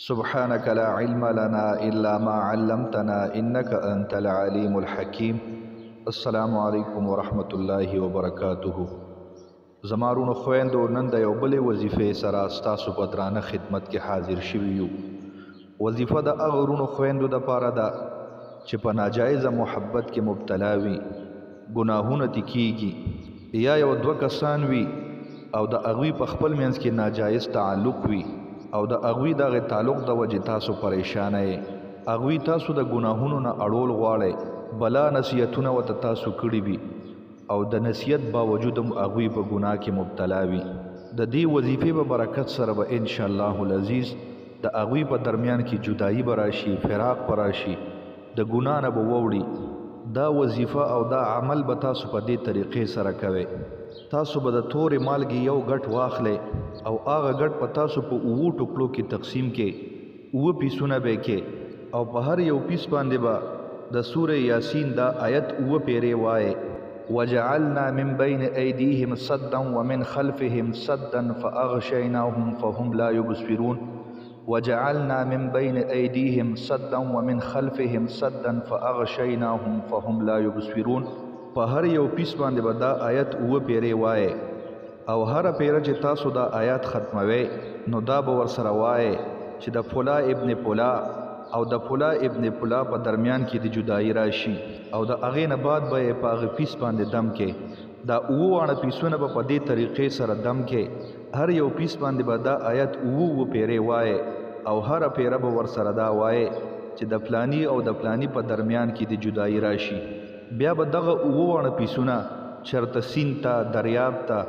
سبحانك لا علم لنا إلا ما علمتنا إنك أنت العليم الحكيم. السلام علیکم ورحمت الله وبرکاته. زمارونو خويندو نن د یو بلې وظیفې سره ستاسو په درانه خدمت کې حاضر شوي یو. وظیفه د هغه ورونو خويندو دپاره ده چې په ناجایزه محبت کې مبتلا وي، ګناهونه تې کیږي، یا یو دوه کسان وي او د هغوی په خپل منځ کې ناجایز تعلق وي او د هغوی دغه تعلق د وجې تاسو پریشانه یې، هغوی تاسو د ګناهونو نه اړول غواړئ، بلا نصیحتونه ورته تاسو کړي وي او د نصیحت باوجود هم هغوی په ګناه کې مبتلا وي. د دې وظیفې په برکت سره به انشاءالله العزیز د هغوی په درمیان کې جدایي به راشي، فراق به راشي، د ګناه نه به ووړي. دا وظیفه او دا عمل به تاسو په دې طریقې سره کوئ. تاسو به د تورې مالګې یو ګټ واخلئ او هغه ګټ په تاسو په 9 ټوکړو کې تقسیم کې 9 پیسونه به کې او په هر یو پیس باندې به د سوره یاسین دا آیت 9 پیرې وایي، وجعلنا من بین ایدیهم صدا ومن خلفهم صدا فاغشیناهم فهم لا یبصرون. وجعلنا من بین ایدیهم صدا ومن خلفهم صدا فاغشیناهم فهم لا یبصرون. په هر یو پیس باندې به دا آیت 9 پیرې وایي او هر پیره چې تاسو دا آیات ختموي نو دا به ورسره وایي چې د فلا ابن فلا او د فلا ابن فلا په درمیان کې د جدایي راشي او د هغې نه بعد به یې په هغه پیس باندې دم کې دا 9 پیسونه به په دې طریقې سره دم کې هر یو پیس باندې به دا آیت 9 پیرې وایي او هر پیره به ورسره دا وایي چې د فلانی او د فلانی په درمیان کې د جدایي راشي. بیا به دغه 9 پیسونه چرته سیند ته، دریاب ته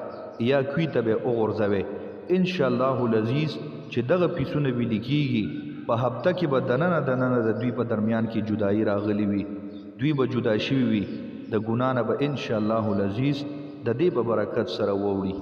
یا کوی ته به وغورځوئ. انشاءالله العزیز چې دغه پیسونه ویلي کیږي په هفته کې به دننه د دوی په درمیان کې جدایي راغلی وي، دوی به جدا شوي وي، د ګناه نه به انشاءالله العزیز د دې په برکت سره ووړي.